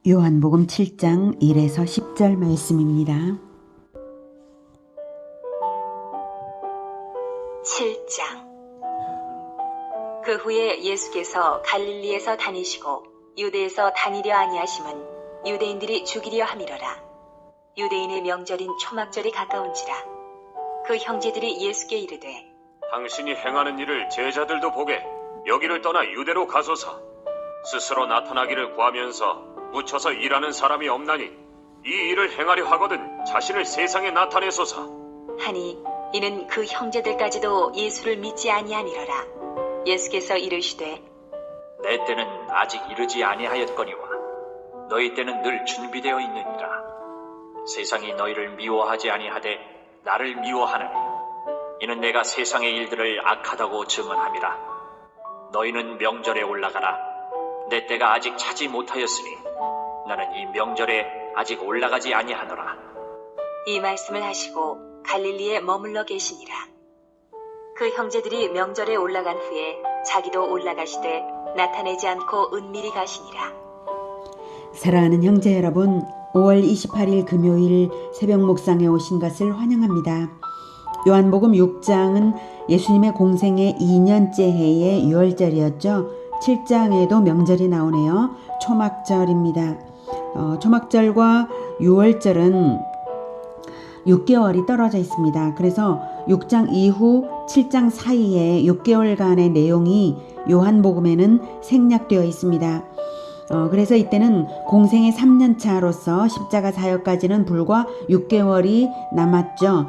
요한복음 7장 1에서 10절 말씀입니다. 7장. 그 후에 예수께서 갈릴리에서 다니시고 유대에서 다니려 아니하심은 유대인들이 죽이려 함이러라. 유대인의 명절인 초막절이 가까운지라. 그 형제들이 예수께 이르되 당신이 행하는 일을 제자들도 보게 여기를 떠나 유대로 가소서. 스스로 나타나기를 구하면서 묻혀서 일하는 사람이 없나니 이 일을 행하려 하거든 자신을 세상에 나타내소서. 하니 이는 그 형제들까지도 예수를 믿지 아니함이러라. 예수께서 이르시되 내 때는 아직 이르지 아니하였거니와 너희 때는 늘 준비되어 있느니라. 세상이 너희를 미워하지 아니하되 나를 미워하나니 이는 내가 세상의 일들을 악하다고 증언함이라. 너희는 명절에 올라가라. 내 때가 아직 차지 못하였으니 나는 이 명절에 아직 올라가지 아니하노라. 이 말씀을 하시고 갈릴리에 머물러 계시니라. 그 형제들이 명절에 올라간 후에 자기도 올라가시되 나타내지 않고 은밀히 가시니라. 사랑하는 형제 여러분, 5월 28일 금요일 새벽 묵상에 오신 것을 환영합니다. 요한복음 6장은 예수님의 공생의 2년째 해의 6월절이었죠. 7장에도 명절이 나오네요. 초막절입니다. 초막절과 6월절은 6개월이 떨어져 있습니다. 그래서 6장 이후 7장 사이에 6개월간의 내용이 요한복음에는 생략되어 있습니다. 그래서 이때는 공생의 3년차로서 십자가 사역까지는 불과 6개월이 남았죠.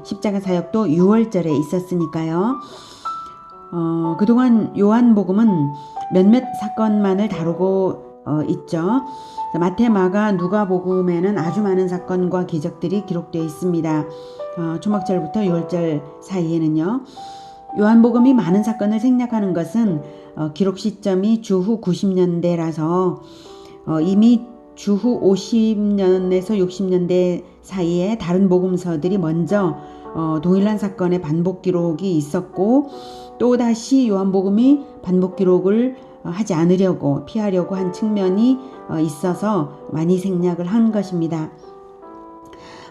십자가 사역도 6월절에 있었으니까요. 그동안 요한복음은 몇몇 사건만을 다루고 있죠. 마태, 마가, 누가복음에는 아주 많은 사건과 기적들이 기록되어 있습니다. 초막절부터 6월절 사이에는요. 요한복음이 많은 사건을 생략하는 것은 기록 시점이 주후 90년대라서 이미 주후 50년에서 60년대 사이에 다른 복음서들이 먼저 동일한 사건의 반복 기록이 있었고 또다시 요한복음이 반복 기록을 하지 않으려고 피하려고 한 측면이 있어서 많이 생략을 한 것입니다.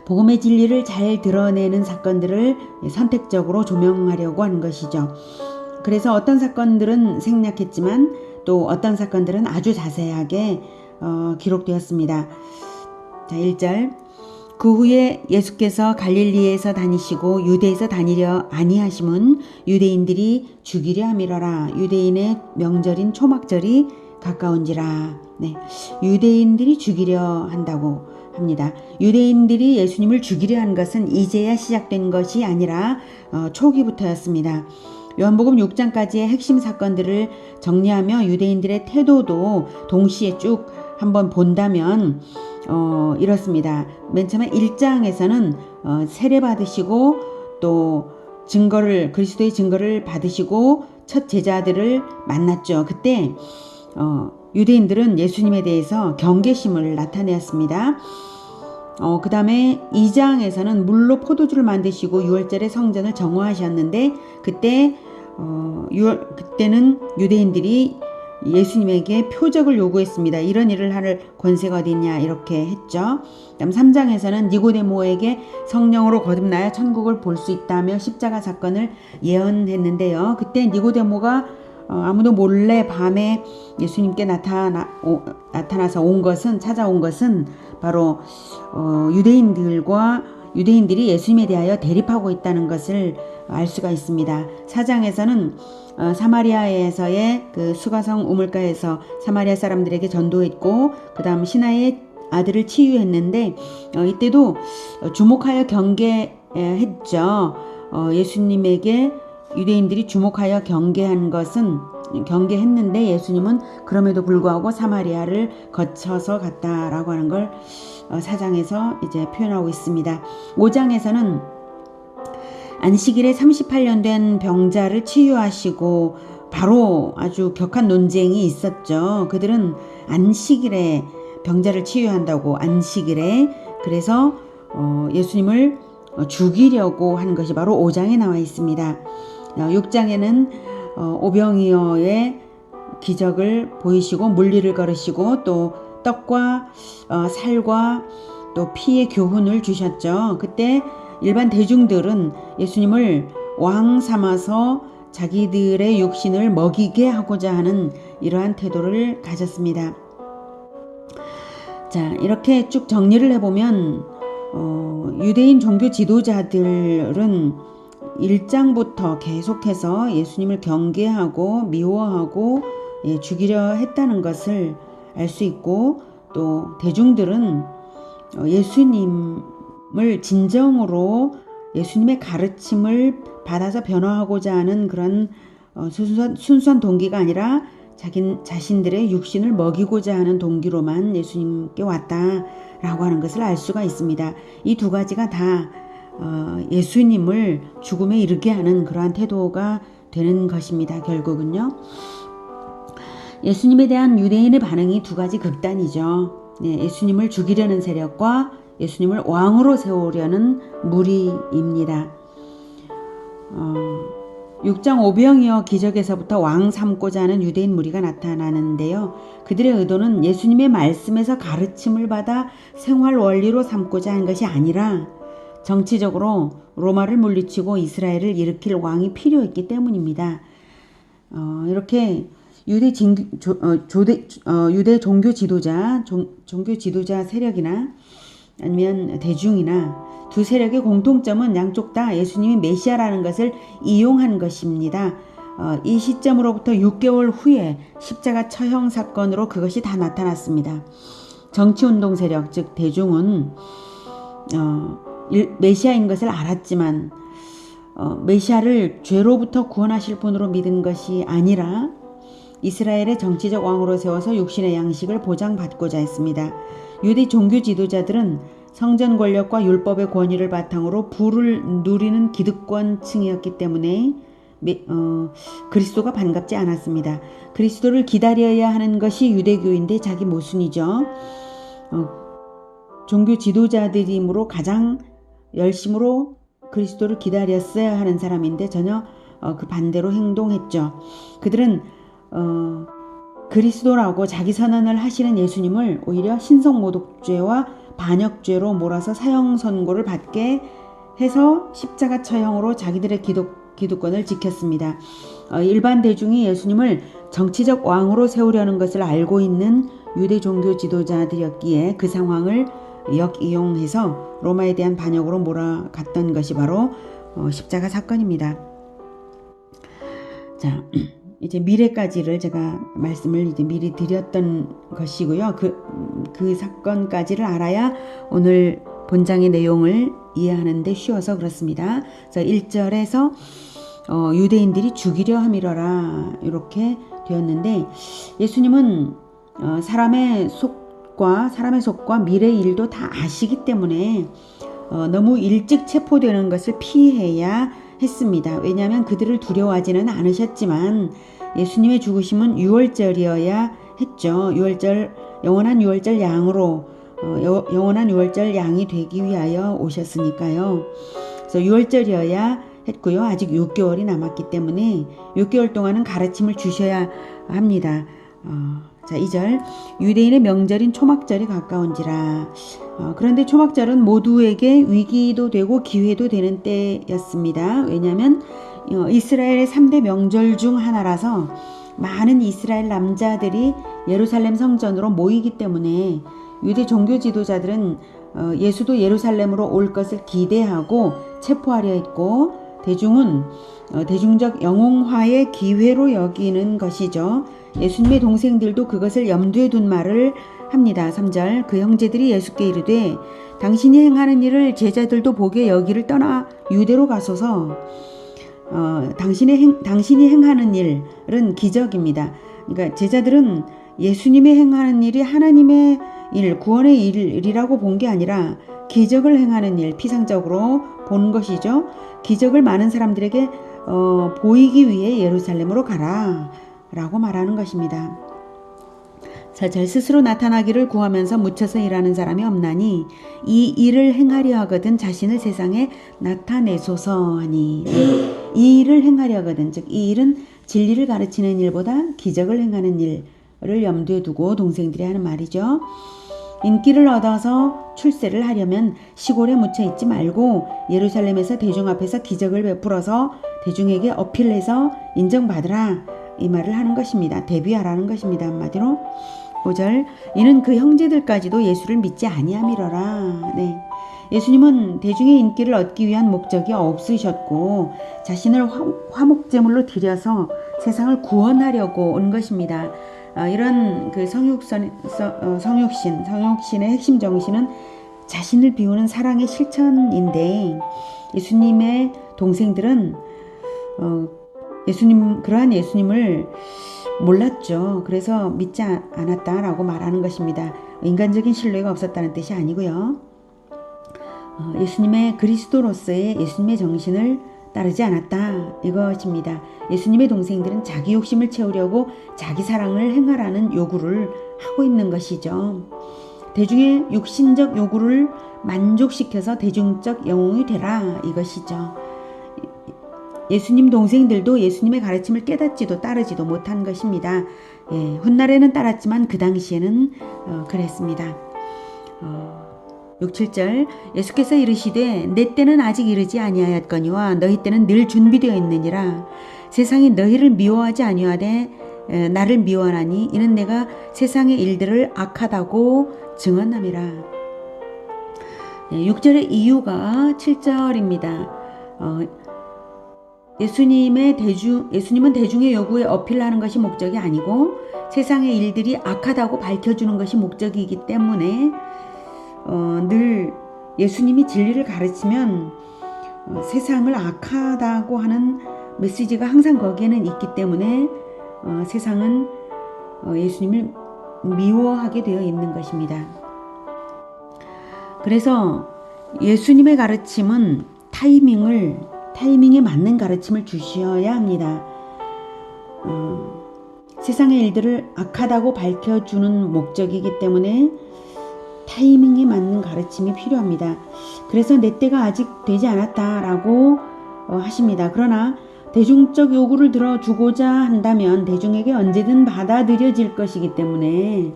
복음의 진리를 잘 드러내는 사건들을 선택적으로 조명하려고 한 것이죠. 그래서 어떤 사건들은 생략했지만 또 어떤 사건들은 아주 자세하게 기록되었습니다. 자, 1절. 그 후에 예수께서 갈릴리에서 다니시고 유대에서 다니려 아니하심은 유대인들이 죽이려 함이러라. 유대인의 명절인 초막절이 가까운지라. 네, 유대인들이 죽이려 한다고 합니다. 유대인들이 예수님을 죽이려 한 것은 이제야 시작된 것이 아니라 초기부터였습니다. 요한복음 6장까지의 핵심 사건들을 정리하며 유대인들의 태도도 동시에 쭉 한번 본다면 이렇습니다. 맨 처음에 1장에서는 세례 받으시고 또 그리스도의 증거를 받으시고 첫 제자들을 만났죠. 그때 유대인들은 예수님에 대해서 경계심을 나타내었습니다. 그 다음에 2장에서는 물로 포도주를 만드시고 6월절에 성전을 정화하셨는데 그때는 유대인들이 예수님에게 표적을 요구했습니다. 이런 일을 할 권세가 어디 있냐 이렇게 했죠. 그다음 3장에서는 니고데모에게 성령으로 거듭나야 천국을 볼 수 있다며 십자가 사건을 예언했는데요. 그때 니고데모가 아무도 몰래 밤에 예수님께 나타나서 찾아온 것은 바로 유대인들이 예수님에 대하여 대립하고 있다는 것을 알 수가 있습니다. 4장에서는 사마리아에서의 그 수가성 우물가에서 사마리아 사람들에게 전도했고 그 다음 신하의 아들을 치유했는데 이때도 주목하여 경계했죠. 예수님에게 유대인들이 주목하여 경계했는데 예수님은 그럼에도 불구하고 사마리아를 거쳐서 갔다라고 하는 걸 4장에서 이제 표현하고 있습니다. 5장에서는 안식일에 38년 된 병자를 치유하시고 바로 아주 격한 논쟁이 있었죠. 그들은 안식일에 병자를 치유한다고 안식일에 그래서 예수님을 죽이려고 한 것이 바로 5장에 나와 있습니다. 6장에는 오병이어의 기적을 보이시고 물리를 걸으시고 또 떡과 살과 또 피의 교훈을 주셨죠. 그때 일반 대중들은 예수님을 왕 삼아서 자기들의 육신을 먹이게 하고자 하는 이러한 태도를 가졌습니다. 자, 이렇게 쭉 정리를 해보면 유대인 종교 지도자들은 1장부터 계속해서 예수님을 경계하고 미워하고 죽이려 했다는 것을 알 수 있고, 또 대중들은 예수님을 진정으로 예수님의 가르침을 받아서 변화하고자 하는 그런 순수한 동기가 아니라 자신들의 육신을 먹이고자 하는 동기로만 예수님께 왔다라고 하는 것을 알 수가 있습니다. 이 두 가지가 다 예수님을 죽음에 이르게 하는 그러한 태도가 되는 것입니다. 결국은요. 예수님에 대한 유대인의 반응이 두 가지 극단이죠. 예수님을 죽이려는 세력과 예수님을 왕으로 세우려는 무리입니다. 6장 오병이어 기적에서부터 왕 삼고자 하는 유대인 무리가 나타나는데요. 그들의 의도는 예수님의 말씀에서 가르침을 받아 생활 원리로 삼고자 하는 것이 아니라 정치적으로 로마를 물리치고 이스라엘을 일으킬 왕이 필요했기 때문입니다. 이렇게 유대 종교 지도자 세력이나 아니면 대중이나 두 세력의 공통점은 양쪽 다 예수님이 메시아라는 것을 이용한 것입니다. 이 시점으로부터 6개월 후에 십자가 처형 사건으로 그것이 다 나타났습니다. 정치운동 세력, 즉 대중은 메시아인 것을 알았지만 메시아를 죄로부터 구원하실 분으로 믿은 것이 아니라 이스라엘의 정치적 왕으로 세워서 육신의 양식을 보장받고자 했습니다. 유대 종교 지도자들은 성전 권력과 율법의 권위를 바탕으로 부를 누리는 기득권층이었기 때문에 그리스도가 반갑지 않았습니다. 그리스도를 기다려야 하는 것이 유대교인데 자기 모순이죠. 종교 지도자들이므로 가장 열심으로 그리스도를 기다렸어야 하는 사람인데 전혀 그 반대로 행동했죠. 그들은 그리스도라고 자기 선언을 하시는 예수님을 오히려 신성모독죄와 반역죄로 몰아서 사형 선고를 받게 해서 십자가 처형으로 자기들의 기득권을 지켰습니다. 일반 대중이 예수님을 정치적 왕으로 세우려는 것을 알고 있는 유대 종교 지도자들이었기에 그 상황을 역이용해서 로마에 대한 반역으로 몰아갔던 것이 바로 십자가 사건입니다. 자, 이제 미래까지를 제가 말씀을 이제 미리 드렸던 것이고요. 그 사건까지를 알아야 오늘 본장의 내용을 이해하는데 쉬워서 그렇습니다. 그래서 1절에서 유대인들이 죽이려 함이러라 이렇게 되었는데, 예수님은 사람의 속과 미래의 일도 다 아시기 때문에 너무 일찍 체포되는 것을 피해야 했습니다. 왜냐하면 그들을 두려워하지는 않으셨지만 예수님의 죽으심은 유월절이어야 했죠. 영원한 유월절 양으로 영원한 유월절 양이 되기 위하여 오셨으니까요. 그래서 유월절이어야 했고요. 아직 6개월이 남았기 때문에 6개월 동안은 가르침을 주셔야 합니다. 자, 2절 유대인의 명절인 초막절이 가까운지라. 그런데 초막절은 모두에게 위기도 되고 기회도 되는 때였습니다. 왜냐하면 이스라엘의 3대 명절 중 하나라서 많은 이스라엘 남자들이 예루살렘 성전으로 모이기 때문에 유대 종교 지도자들은 예수도 예루살렘으로 올 것을 기대하고 체포하려 했고, 대중은 대중적 영웅화의 기회로 여기는 것이죠. 예수님의 동생들도 그것을 염두에 둔 말을 합니다. 3절 그 형제들이 예수께 이르되 당신이 행하는 일을 제자들도 보게 여기를 떠나 유대로 가소서. 당신이 행하는 일은 기적입니다. 그러니까 제자들은 예수님의 행하는 일이 하나님의 일, 구원의 일이라고 본 게 아니라 기적을 행하는 일, 피상적으로 본 것이죠. 기적을 많은 사람들에게 보이기 위해 예루살렘으로 가라 라고 말하는 것입니다. 4절 스스로 나타나기를 구하면서 묻혀서 일하는 사람이 없나니 이 일을 행하려 하거든 자신을 세상에 나타내소서 하니. 이 일을 행하려 하거든, 즉 이 일은 진리를 가르치는 일보다 기적을 행하는 일, 염두에 두고 동생들이 하는 말이죠. 인기를 얻어서 출세를 하려면 시골에 묻혀 있지 말고 예루살렘에서 대중 앞에서 기적을 베풀어서 대중에게 어필해서 인정받으라, 이 말을 하는 것입니다. 데뷔하라는 것입니다. 한마디로 5절, 이는 그 형제들까지도 예수를 믿지 아니함이러라. 네. 예수님은 대중의 인기를 얻기 위한 목적이 없으셨고 자신을 화목제물로 드려서 세상을 구원하려고 온 것입니다. 이런 그 성육신의 핵심 정신은 자신을 비우는 사랑의 실천인데, 예수님의 동생들은 그러한 예수님을 몰랐죠. 그래서 믿지 않았다라고 말하는 것입니다. 인간적인 신뢰가 없었다는 뜻이 아니고요. 예수님의 그리스도로서의 예수님의 정신을 따르지 않았다, 이것입니다. 예수님의 동생들은 자기 욕심을 채우려고 자기 사랑을 행하라는 요구를 하고 있는 것이죠. 대중의 육신적 요구를 만족시켜서 대중적 영웅이 되라, 이것이죠. 예수님 동생들도 예수님의 가르침을 깨닫지도 따르지도 못한 것입니다. 훗날에는 따랐지만 그 당시에는 그랬습니다. 6, 7절, 예수께서 이르시되 내 때는 아직 이르지 아니하였거니와 너희 때는 늘 준비되어 있느니라. 세상이 너희를 미워하지 아니하되 나를 미워하나니 이는 내가 세상의 일들을 악하다고 증언함이라. 6절의 이유가 7절입니다. 예수님은 대중의 요구에 어필하는 것이 목적이 아니고 세상의 일들이 악하다고 밝혀주는 것이 목적이기 때문에 늘 예수님이 진리를 가르치면 세상을 악하다고 하는 메시지가 항상 거기에는 있기 때문에 세상은 예수님을 미워하게 되어 있는 것입니다. 그래서 예수님의 가르침은 타이밍에 맞는 가르침을 주셔야 합니다. 세상의 일들을 악하다고 밝혀주는 목적이기 때문에 타이밍에 맞는 가르침이 필요합니다. 그래서 내 때가 아직 되지 않았다라고 하십니다. 그러나 대중적 요구를 들어주고자 한다면 대중에게 언제든 받아들여질 것이기 때문에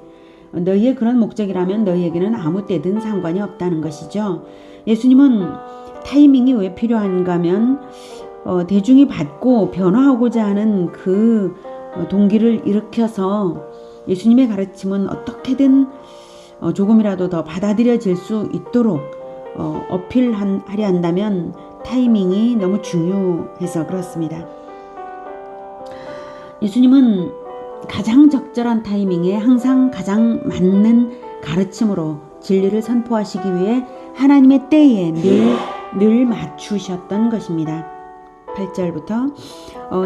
너희의 그런 목적이라면 너희에게는 아무 때든 상관이 없다는 것이죠. 예수님은 타이밍이 왜 필요한가 하면 대중이 받고 변화하고자 하는 그 동기를 일으켜서 예수님의 가르침은 어떻게든 조금이라도 더 받아들여질 수 있도록 어필하려 한다면 타이밍이 너무 중요해서 그렇습니다. 예수님은 가장 적절한 타이밍에 항상 가장 맞는 가르침으로 진리를 선포하시기 위해 하나님의 때에 늘 맞추셨던 것입니다. 8절부터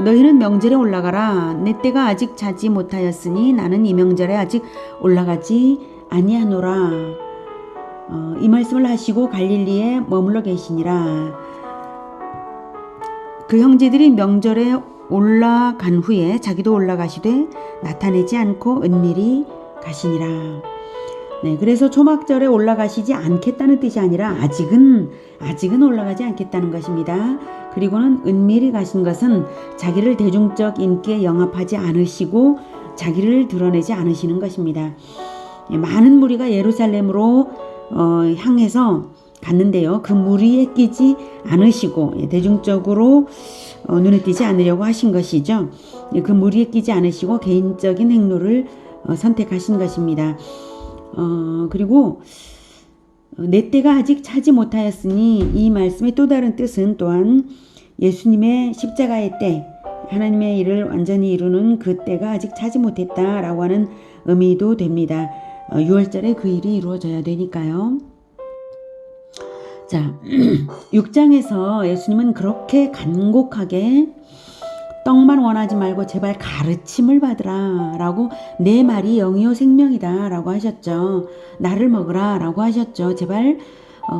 너희는 명절에 올라가라. 내 때가 아직 차지 못하였으니 나는 이 명절에 아직 올라가지 아니하노라. 이 말씀을 하시고 갈릴리에 머물러 계시니라. 그 형제들이 명절에 올라간 후에 자기도 올라가시되 나타내지 않고 은밀히 가시니라. 네, 그래서 초막절에 올라가시지 않겠다는 뜻이 아니라 아직은 올라가지 않겠다는 것입니다. 그리고는 은밀히 가신 것은 자기를 대중적 인기에 영합하지 않으시고 자기를 드러내지 않으시는 것입니다. 많은 무리가 예루살렘으로 향해서 갔는데요. 그 무리에 끼지 않으시고 대중적으로 눈에 띄지 않으려고 하신 것이죠. 그 무리에 끼지 않으시고 개인적인 행로를 선택하신 것입니다. 그리고 내 때가 아직 차지 못하였으니 이 말씀의 또 다른 뜻은 또한 예수님의 십자가의 때, 하나님의 일을 완전히 이루는 그 때가 아직 차지 못했다라고 하는 의미도 됩니다. 6월절에 그 일이 이루어져야 되니까요. 자, 6장에서 예수님은 그렇게 간곡하게 떡만 원하지 말고 제발 가르침을 받으라 라고, 내 말이 영이요 생명이다 라고 하셨죠. 나를 먹으라 라고 하셨죠. 제발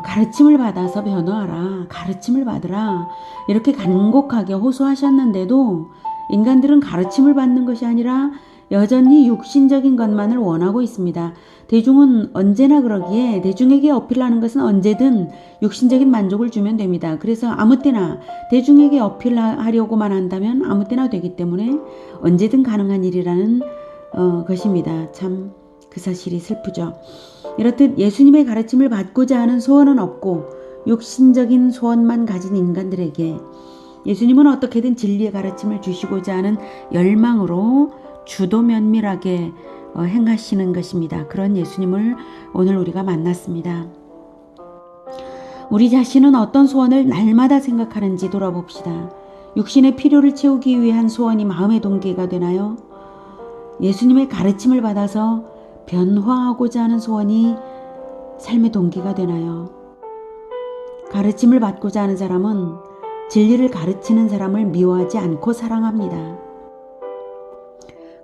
가르침을 받아서 변화하라, 가르침을 받으라, 이렇게 간곡하게 호소하셨는데도 인간들은 가르침을 받는 것이 아니라 여전히 육신적인 것만을 원하고 있습니다. 대중은 언제나 그러기에 대중에게 어필하는 것은 언제든 육신적인 만족을 주면 됩니다. 그래서 아무 때나 대중에게 어필하려고만 한다면 아무 때나 되기 때문에 언제든 가능한 일이라는 것입니다. 참 그 사실이 슬프죠. 이렇듯 예수님의 가르침을 받고자 하는 소원은 없고 육신적인 소원만 가진 인간들에게 예수님은 어떻게든 진리의 가르침을 주시고자 하는 열망으로 주도 면밀하게 행하시는 것입니다. 그런 예수님을 오늘 우리가 만났습니다. 우리 자신은 어떤 소원을 날마다 생각하는지 돌아봅시다. 육신의 필요를 채우기 위한 소원이 마음의 동기가 되나요? 예수님의 가르침을 받아서 변화하고자 하는 소원이 삶의 동기가 되나요? 가르침을 받고자 하는 사람은 진리를 가르치는 사람을 미워하지 않고 사랑합니다.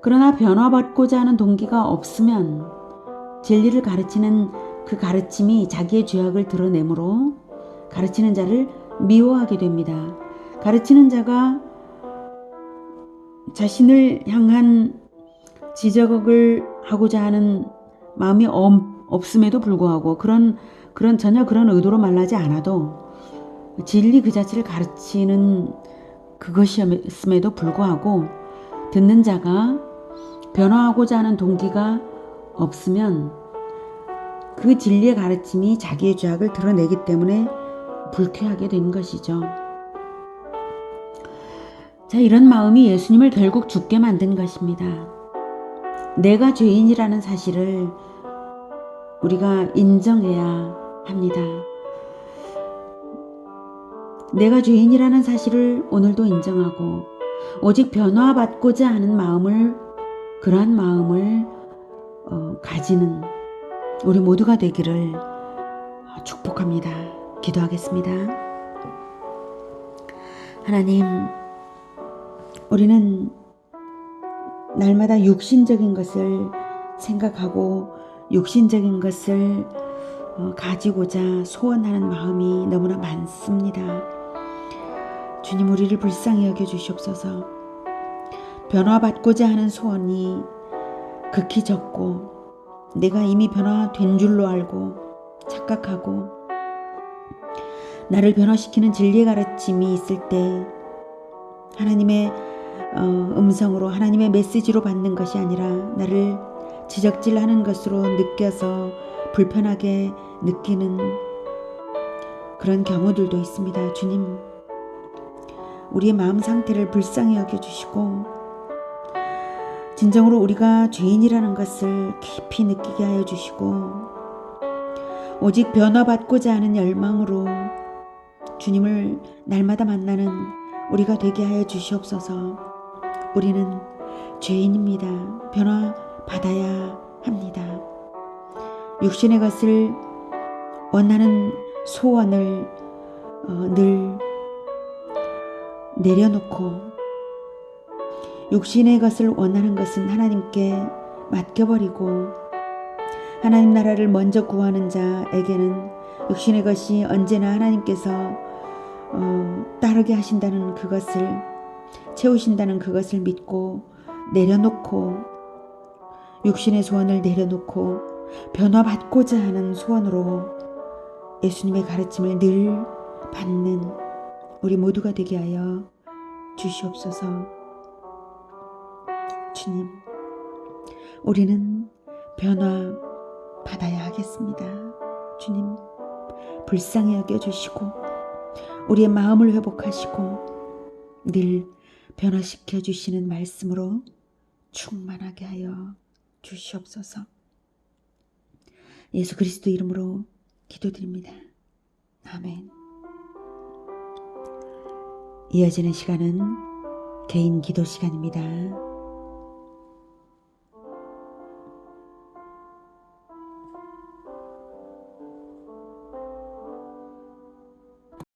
그러나 변화받고자 하는 동기가 없으면 진리를 가르치는 그 가르침이 자기의 죄악을 드러내므로 가르치는 자를 미워하게 됩니다. 가르치는 자가 자신을 향한 지적을 하고자 하는 마음이 없음에도 불구하고 전혀 그런 의도로 말하지 않아도 진리 그 자체를 가르치는 그것이었음에도 불구하고 듣는 자가 변화하고자 하는 동기가 없으면 그 진리의 가르침이 자기의 죄악을 드러내기 때문에 불쾌하게 된 것이죠. 자, 이런 마음이 예수님을 결국 죽게 만든 것입니다. 내가 죄인이라는 사실을 우리가 인정해야 합니다. 내가 죄인이라는 사실을 오늘도 인정하고 오직 변화받고자 하는 그러한 마음을 가지는 우리 모두가 되기를 축복합니다. 기도하겠습니다. 하나님, 우리는 날마다 육신적인 것을 생각하고 육신적인 것을 가지고자 소원하는 마음이 너무나 많습니다. 주님, 우리를 불쌍히 여겨 주시옵소서. 변화받고자 하는 소원이 극히 적고 내가 이미 변화된 줄로 알고 착각하고 나를 변화시키는 진리의 가르침이 있을 때 하나님의 음성으로 하나님의 메시지로 받는 것이 아니라 나를 지적질하는 것으로 느껴서 불편하게 느끼는 그런 경우들도 있습니다. 주님, 우리의 마음 상태를 불쌍히 여겨주시고 진정으로 우리가 죄인이라는 것을 깊이 느끼게 하여 주시고 오직 변화받고자 하는 열망으로 주님을 날마다 만나는 우리가 되게 하여 주시옵소서. 우리는 죄인입니다. 변화받아야 합니다. 육신의 것을 원하는 소원을 늘 내려놓고 육신의 것을 원하는 것은 하나님께 맡겨버리고 하나님 나라를 먼저 구하는 자에게는 육신의 것이 언제나 하나님께서 따르게 하신다는 그것을 채우신다는 그것을 믿고 내려놓고 육신의 소원을 내려놓고 변화받고자 하는 소원으로 예수님의 가르침을 늘 받는 우리 모두가 되게 하여 주시옵소서. 주님, 우리는 변화받아야 하겠습니다. 주님, 불쌍히 여겨주시고 우리의 마음을 회복하시고 늘 변화시켜 주시는 말씀으로 충만하게 하여 주시옵소서. 예수 그리스도 이름으로 기도드립니다. 아멘. 이어지는 시간은 개인 기도 시간입니다.